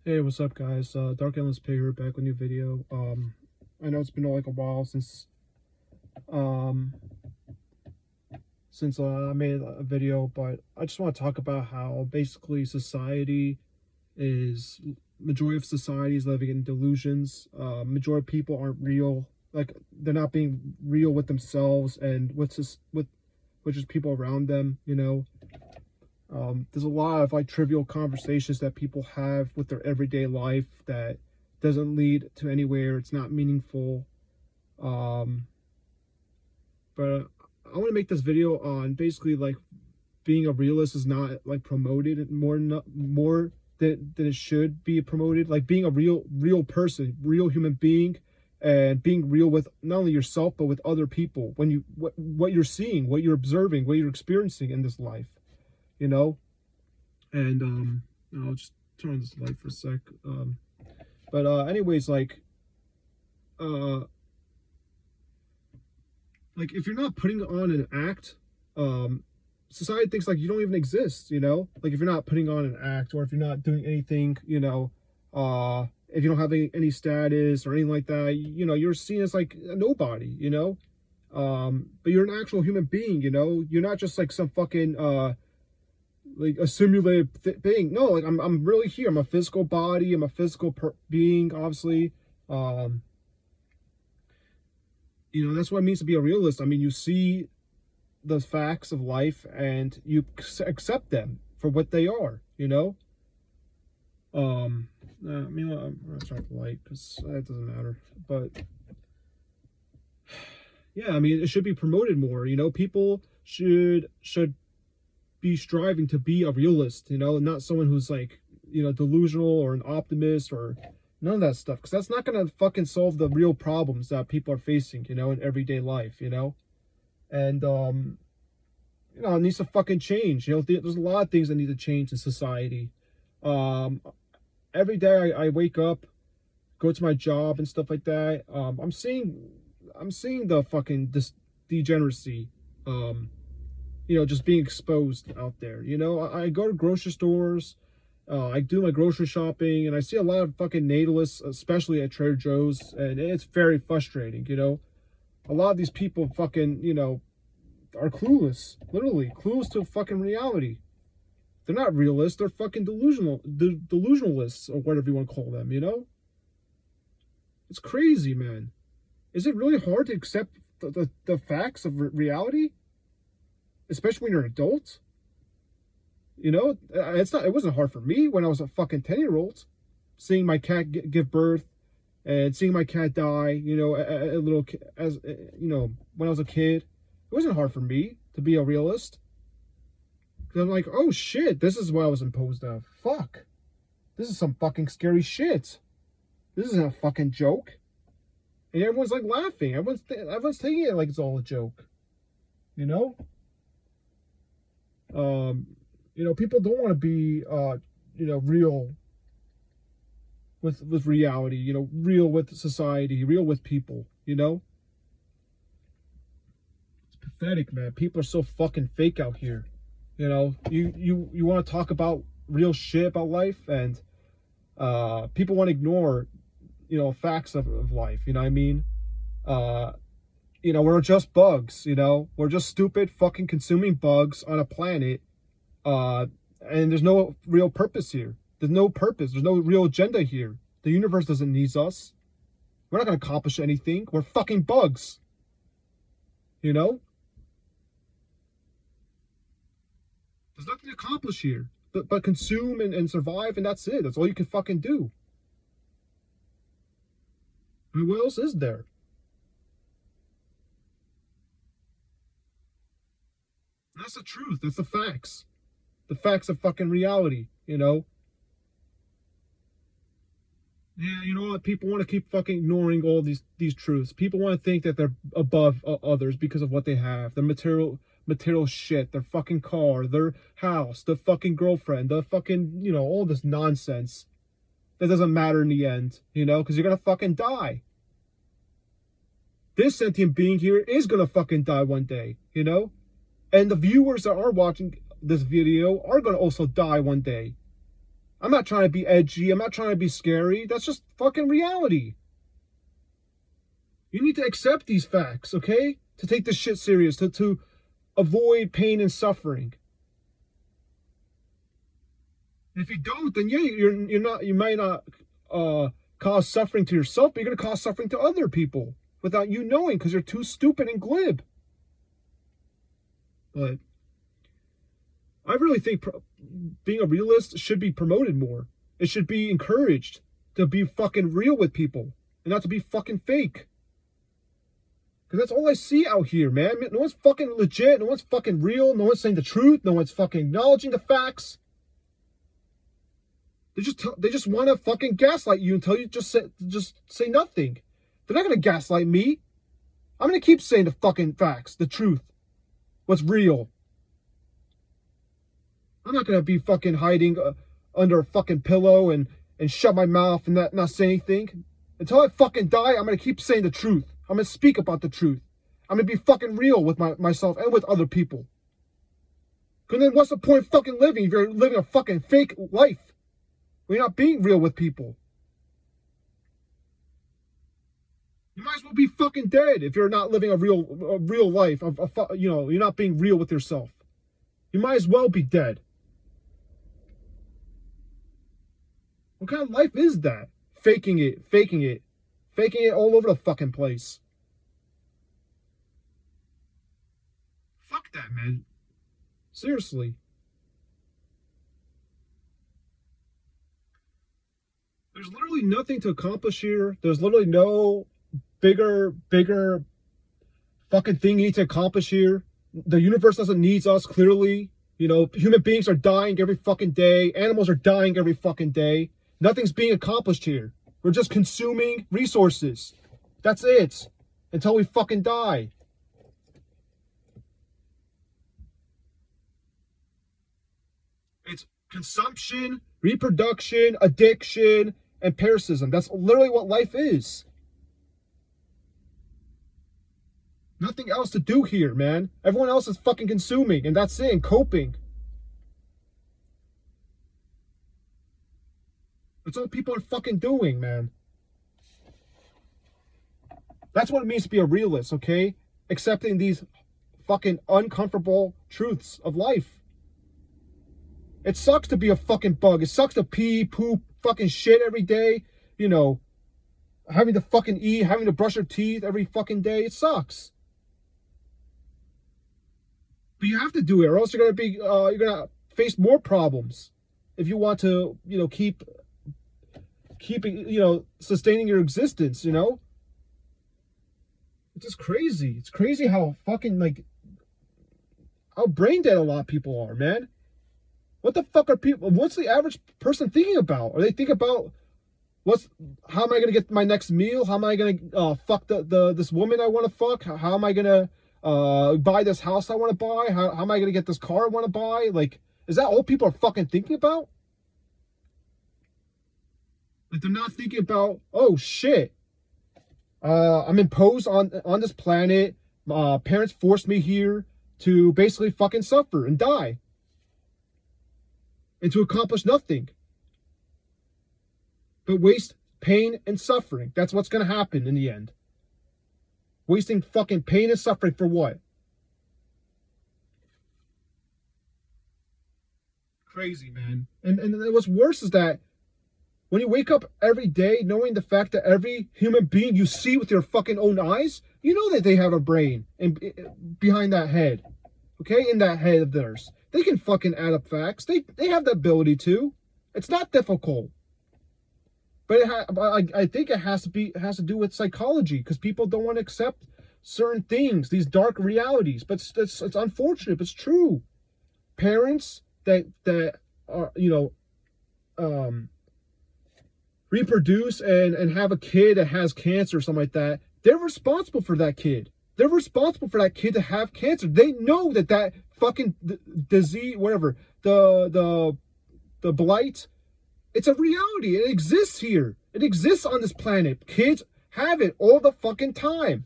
Hey, what's up, guys? Dark Endless Pig here, back with a new video. I know it's been like a while um since I made a video, but I just want to talk about how basically majority of society is living in delusions. Majority of people aren't real, like they're not being real with themselves and with just people around them. There's a lot of like trivial conversations that people have with their everyday life that doesn't lead to anywhere. It's not meaningful. Um, but I want to make this video on basically like being a realist is not like promoted more than it should be promoted. Like being a real person, real human being, and being real with not only yourself but with other people. When what you're seeing, what you're observing, what you're experiencing in this life, you know. And I'll just turn on this light for a sec. But anyways, uh like if you're not putting on an act, society thinks like you don't even exist, like if you're not putting on an act, or if you're not doing anything, if you don't have any status or anything like that, you're seen as like a nobody, but you're an actual human being, you're not just like some fucking like a simulated thing. No, like I'm really here. I'm a physical body. I'm a physical being, obviously. That's what it means to be a realist. I mean, you see the facts of life and you accept them for what they are. I'm gonna turn off the light because that doesn't matter. But yeah, I mean, it should be promoted more. People should be striving to be a realist, not someone who's like, delusional or an optimist or none of that stuff, because that's not gonna fucking solve the real problems that people are facing, in everyday life, and it needs to fucking change. There's a lot of things that need to change in society. Every day I wake up, go to my job and stuff like that. I'm seeing the fucking degeneracy, just being exposed out there. I go to grocery stores, I do my grocery shopping, and I see a lot of fucking natalists, especially at Trader Joe's, and it's very frustrating. A lot of these people fucking, are clueless, literally clueless to fucking reality. They're not realists, they're fucking delusionalists, or whatever you want to call them, It's crazy, man. Is it really hard to accept the facts of reality? Especially when you're an adult? It wasn't hard for me when I was a fucking 10-year-old, seeing my cat give birth and seeing my cat die, when I was a kid. It wasn't hard for me to be a realist. Because I'm like, oh shit, this is what I was imposed of. Fuck. This is some fucking scary shit. This isn't a fucking joke. And everyone's like laughing. Everyone's taking it like it's all a joke. People don't want to be, real with reality, real with society, real with people, It's pathetic, man. People are so fucking fake out here. You want to talk about real shit about life, and people want to ignore, facts of life, you know what I mean? We're just bugs, we're just stupid fucking consuming bugs on a planet. And there's no real purpose here. There's no purpose. There's no real agenda here. The universe doesn't need us. We're not going to accomplish anything. We're fucking bugs. There's nothing to accomplish here. But consume and survive, and that's it. That's all you can fucking do. I mean, what else is there? That's the truth. That's the facts. The facts of fucking reality, Yeah, you know what? People want to keep fucking ignoring all these truths. People want to think that they're above others because of what they have. Their material shit, their fucking car, their house, the fucking girlfriend, the fucking, all this nonsense. That doesn't matter in the end, because you're gonna fucking die. This sentient being here is gonna fucking die one day, And the viewers that are watching this video are going to also die one day. I'm not trying to be edgy. I'm not trying to be scary. That's just fucking reality. You need to accept these facts, okay? To take this shit serious, to avoid pain and suffering. If you don't, then yeah, you might not cause suffering to yourself, but you're gonna cause suffering to other people without you knowing, because you're too stupid and glib. But I really think being a realist should be promoted more. It should be encouraged to be fucking real with people and not to be fucking fake. Because that's all I see out here, man. No one's fucking legit. No one's fucking real. No one's saying the truth. No one's fucking acknowledging the facts. They just want to fucking gaslight you until you just say nothing. They're not going to gaslight me. I'm going to keep saying the fucking facts, the truth, what's real. I'm not going to be fucking hiding under a fucking pillow and shut my mouth and not say anything. Until I fucking die, I'm going to keep saying the truth. I'm going to speak about the truth. I'm going to be fucking real with myself and with other people. Because then what's the point of fucking living if you're living a fucking fake life? We're not being real with people. You might as well be fucking dead if you're not living a real life. You're not being real with yourself. You might as well be dead. What kind of life is that? Faking it all over the fucking place. Fuck that, man. Seriously. There's literally nothing to accomplish here. There's literally no bigger fucking thing you need to accomplish here. The universe doesn't need us, clearly. You know, human beings are dying every fucking day. Animals are dying every fucking day. Nothing's being accomplished here. We're just consuming resources. That's it. Until we fucking die. It's consumption, reproduction, addiction, and parasitism. That's literally what life is. Nothing else to do here, man. Everyone else is fucking consuming, and that's it, and coping. That's all people are fucking doing, man. That's what it means to be a realist, okay? Accepting these fucking uncomfortable truths of life. It sucks to be a fucking bug. It sucks to pee, poop, fucking shit every day. You know, having to fucking eat, having to brush your teeth every fucking day. It sucks. But you have to do it, or else you're gonna face more problems if you want to, keep sustaining your existence. It's just crazy. It's crazy how fucking how brain dead a lot of people are, man. What the fuck are people? What's the average person thinking about? Are they thinking about how am I gonna get my next meal? How am I gonna fuck this woman I want to fuck? How am I gonna buy this house I want to buy? How am I gonna get this car I want to buy? Is that all people are fucking thinking about? They're not thinking about, oh shit, I'm imposed on this planet. Parents forced me here to basically fucking suffer and die, and to accomplish nothing but waste pain and suffering. That's what's gonna happen in the end. Wasting fucking pain and suffering for what? Crazy, man. And what's worse is that when you wake up every day knowing the fact that every human being you see with your fucking own eyes, you know that they have a brain and behind that head. Okay? In that head of theirs. They can fucking add up facts. They have the ability to. It's not difficult. But I think it has to do with psychology, because people don't want to accept certain things, these dark realities. But it's unfortunate, but it's true. Parents that are reproduce and have a kid that has cancer or something like that, they're responsible for that kid. They're responsible for that kid to have cancer. They know that fucking disease, whatever, the blight, it's a reality. It exists here. It exists on this planet. Kids have it all the fucking time.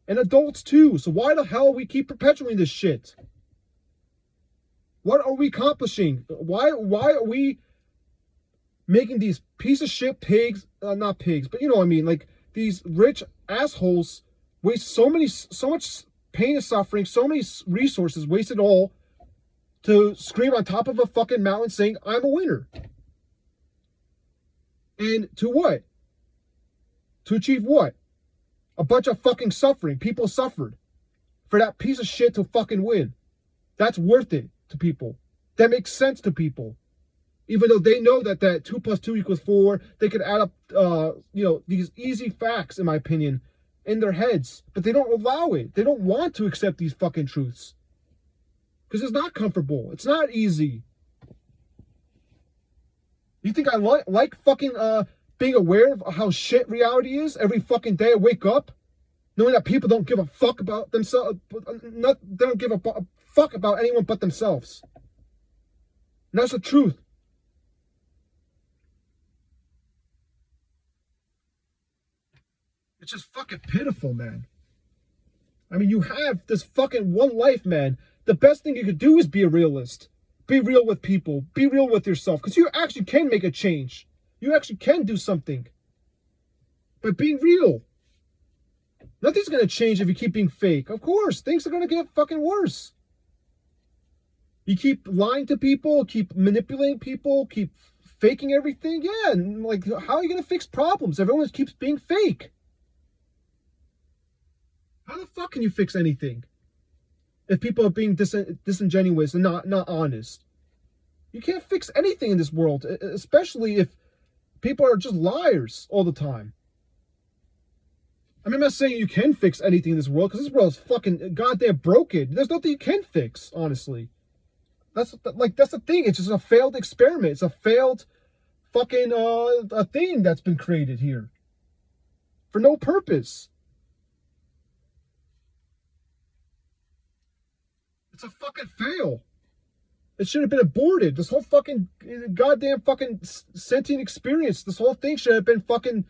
And adults too. So why the hell we keep perpetuating this shit? What are we accomplishing? Why are we making these piece of shit pigs, not pigs, but you know what I mean, like these rich assholes waste so much pain and suffering, so many resources wasted all to scream on top of a fucking mountain saying, I'm a winner. And to what? To achieve what? A bunch of fucking suffering. People suffered for that piece of shit to fucking win. That's worth it to people. That makes sense to people. Even though they know that 2 + 2 = 4, they could add up, these easy facts, in my opinion, in their heads. But they don't allow it. They don't want to accept these fucking truths. Because it's not comfortable. It's not easy. You think I like fucking being aware of how shit reality is? Every fucking day I wake up knowing that people don't give a fuck about themselves. They don't give a fuck about anyone but themselves. And that's the truth. It's just fucking pitiful, man. I mean, you have this fucking one life, man. The best thing you could do is be a realist. Be real with people. Be real with yourself. Because you actually can make a change. You actually can do something. By being real. Nothing's going to change if you keep being fake. Of course, things are going to get fucking worse. You keep lying to people, keep manipulating people, keep faking everything. Yeah, and like, how are you going to fix problems? Everyone keeps being fake. How the fuck can you fix anything if people are being disingenuous and not honest? You can't fix anything in this world, especially if people are just liars all the time. I mean, I'm not saying you can fix anything in this world, because this world is fucking goddamn broken. There's nothing you can fix, honestly. That's the thing. It's just a failed experiment. It's a failed fucking a thing that's been created here for no purpose. It's a fucking fail. It should have been aborted. This whole fucking goddamn fucking sentient experience, this whole thing should have been fucking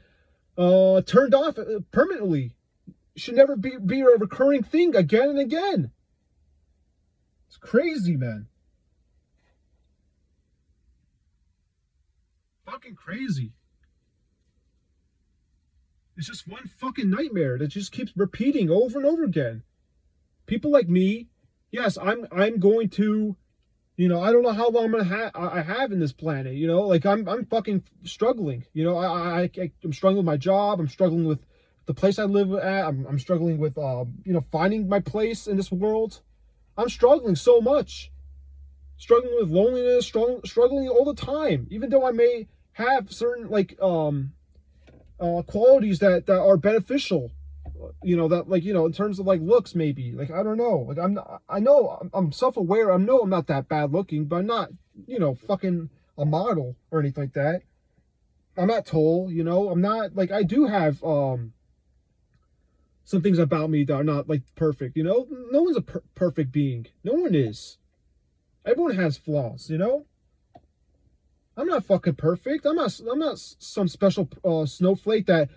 turned off permanently. It should never be a recurring thing again and again. It's crazy, man. Fucking crazy. It's just one fucking nightmare that just keeps repeating over and over again. People like me, yes, I'm going to, I don't know how long I have in this planet, like I'm fucking struggling, I'm struggling with my job, I'm struggling with the place I live at, I'm struggling with, finding my place in this world. I'm struggling so much, struggling with loneliness, struggling all the time, even though I may have certain qualities that are beneficial. In terms of looks, maybe, I don't know, I'm self-aware. I'm not that bad looking, but I'm not, fucking a model or anything like that. I'm not tall, I'm not, I do have, some things about me that are not, perfect, No one's a perfect being. No one is. Everyone has flaws, I'm not fucking perfect. I'm not some special, snowflake that,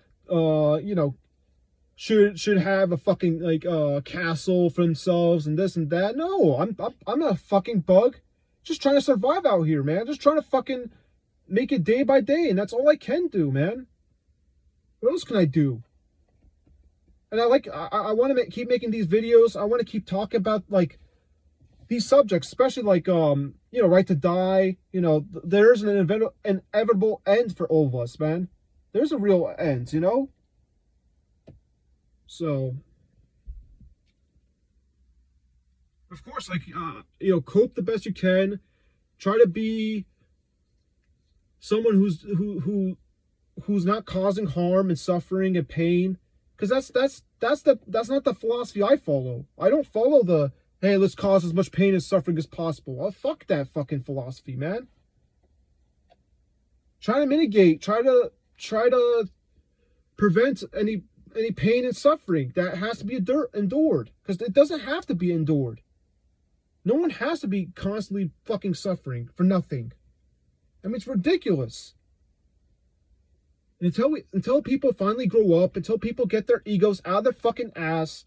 should have a fucking castle for themselves and this and that. No, I'm not a fucking bug. Just trying to survive out here, man. Just trying to fucking make it day by day, and that's all I can do, man. What else can I do? And I want to keep making these videos. I want to keep talking about these subjects, especially right to die. There's an inevitable end for all of us, man. There's a real end, So, of course, cope the best you can. Try to be someone who's not causing harm and suffering and pain, because that's not the philosophy I follow. I don't follow the, hey, let's cause as much pain and suffering as possible. Well, fuck that fucking philosophy, man. Try to mitigate. Try to prevent any pain and suffering that has to be endured, because it doesn't have to be endured. No one has to be constantly fucking suffering for nothing. I mean, it's ridiculous. Until people finally grow up, until people get their egos out of their fucking ass,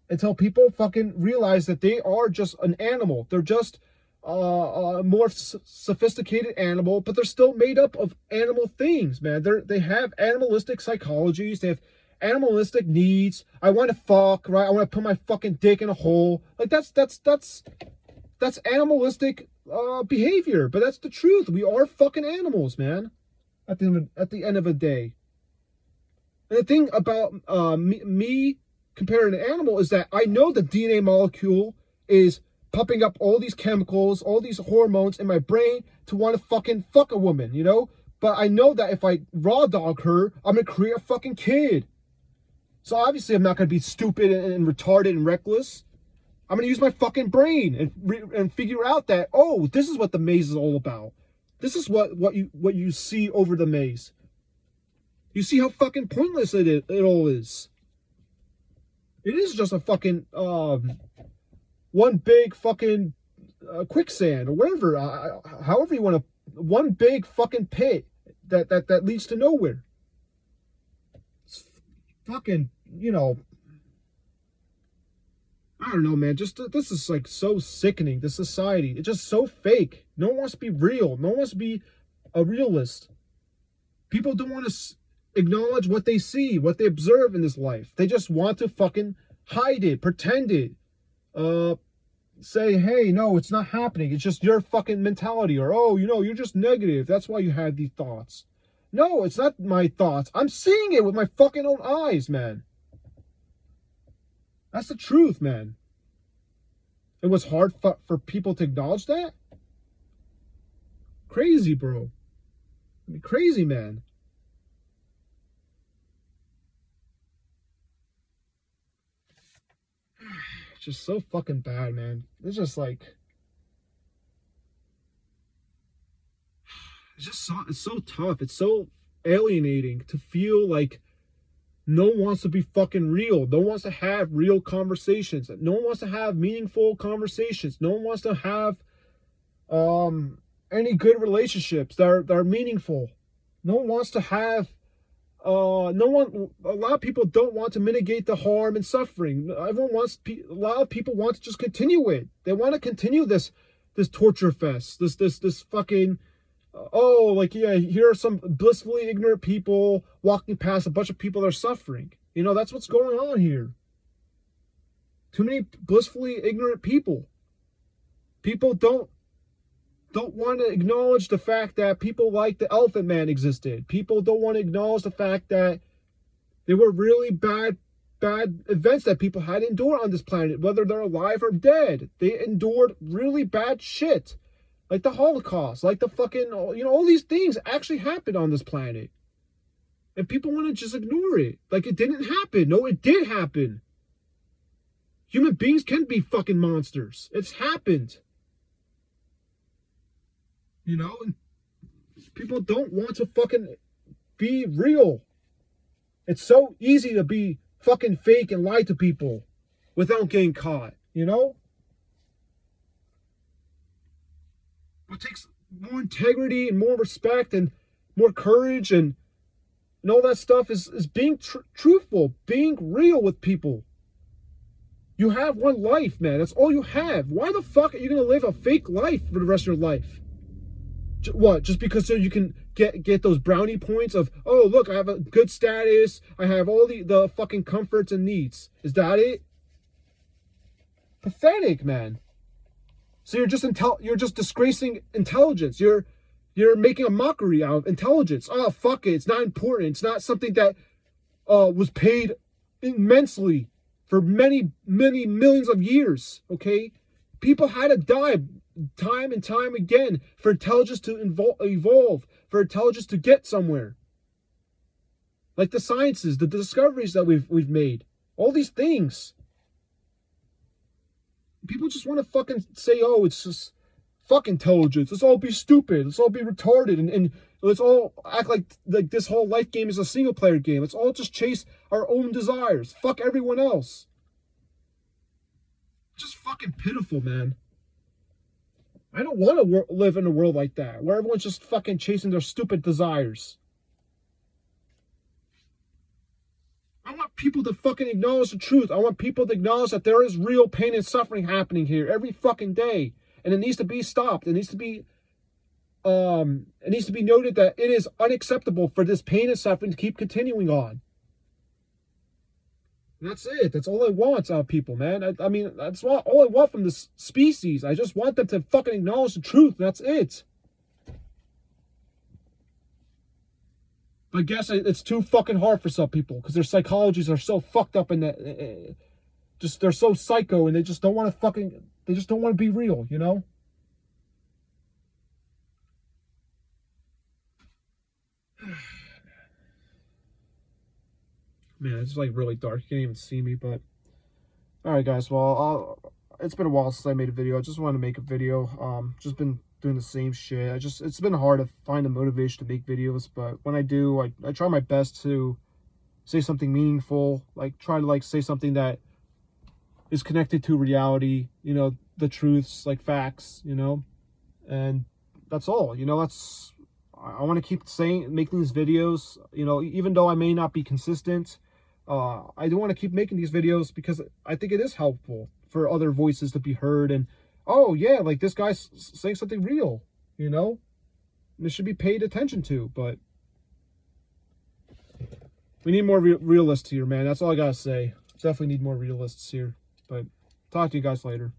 until people fucking realize that they are just an animal. They're just more sophisticated animal, but they're still made up of animal things, man. They have animalistic psychologies. They have animalistic needs. I want to fuck, right? I want to put my fucking dick in a hole. Like that's animalistic behavior. But that's the truth. We are fucking animals, man. At the end of the day. And the thing about me comparing an animal is that I know the DNA molecule is pumping up all these chemicals, all these hormones in my brain to want to fucking fuck a woman, you know? But I know that if I raw dog her, I'm going to create a fucking kid. So obviously I'm not going to be stupid and retarded and reckless. I'm going to use my fucking brain and figure out that, oh, this is what the maze is all about. This is what you see over the maze. You see how fucking pointless it all is. It is just a fucking one big fucking quicksand or whatever, however you want to, one big fucking pit that leads to nowhere. It's fucking, you know, I don't know, man. Just this is like so sickening. This society, it's just so fake. No one wants to be real. No one wants to be a realist. People don't want to acknowledge what they see, what they observe in this life. They just want to fucking hide it, pretend it. Say, hey, no, it's not happening. It's just your fucking mentality. Or, oh, you know, you're just negative. That's why you have these thoughts. No, it's not my thoughts. I'm seeing it with my fucking own eyes, man. That's the truth, man. It was hard for people to acknowledge that? Crazy, bro. I mean, crazy, man. It's just so fucking bad, man. It's just like, it's so tough. It's so alienating to feel like no one wants to be fucking real. No one wants to have real conversations. No one wants to have meaningful conversations. No one wants to have any good relationships that are meaningful. No one wants to have a lot of people don't want to mitigate the harm and suffering. A lot of people want to just continue it. They want to continue this torture fest. This fucking like, yeah, here are some blissfully ignorant people walking past a bunch of people that are suffering. You know, that's what's going on here. Too many blissfully ignorant people. People don't want to acknowledge the fact that people like the Elephant Man existed. People don't want to acknowledge the fact that there were really bad events that people had to endure on this planet, whether they're alive or dead. They endured really bad shit. Like the Holocaust, like the fucking, you know, all these things actually happened on this planet. And people want to just ignore it. Like it didn't happen. No, it did happen. Human beings can be fucking monsters. It's happened. You know, and people don't want to fucking be real. It's so easy to be fucking fake and lie to people without getting caught, you know? It takes more integrity and more respect and more courage and all that stuff is being truthful, being real with people. You have one life, man. That's all you have. Why the fuck are you going to live a fake life for the rest of your life? What? Just because so you can get those brownie points of, oh, look, I have a good status. I have all the fucking comforts and needs. Is that it? Pathetic, man. So you're just disgracing intelligence. You're making a mockery out of intelligence. Oh, fuck it. It's not important. It's not something that was paid immensely for many, many millions of years. Okay? People had to die time and time again for intelligence to evolve, for intelligence to get somewhere. Like the sciences, the discoveries that we've made. All these things. People just want to fucking say, oh, it's just fuck intelligence. Let's all be stupid. Let's all be retarded. And let's all act like this whole life game is a single player game. Let's all just chase our own desires. Fuck everyone else. Just fucking pitiful, man. I don't want to live in a world like that, where everyone's just fucking chasing their stupid desires. I want people to fucking acknowledge the truth. I want people to acknowledge that there is real pain and suffering happening here every fucking day. and it needs to be stopped. It needs to be noted that it is unacceptable for this pain and suffering to keep continuing on. That's it. That's all I want out of people, man. I mean, that's all I want from this species. I just want them to fucking acknowledge the truth. That's it. I guess it's too fucking hard for some people because their psychologies are so fucked up and they're so psycho and they just don't want to be real, you know? Man, it's like really dark. You can't even see me, but all right, guys. Well, it's been a while since I made a video. I just wanted to make a video. Just been doing the same shit. It's been hard to find the motivation to make videos, but when I do, I try my best to say something meaningful, like try to like say something that is connected to reality, you know, the truths, like facts, you know, and that's all, you know. I want to keep making these videos, you know, even though I may not be consistent. I do want to keep making these videos because I think it is helpful for other voices to be heard. And, oh, yeah, like this guy's saying something real, you know? And it should be paid attention to, but we need more realists here, man. That's all I got to say. Definitely need more realists here. But talk to you guys later.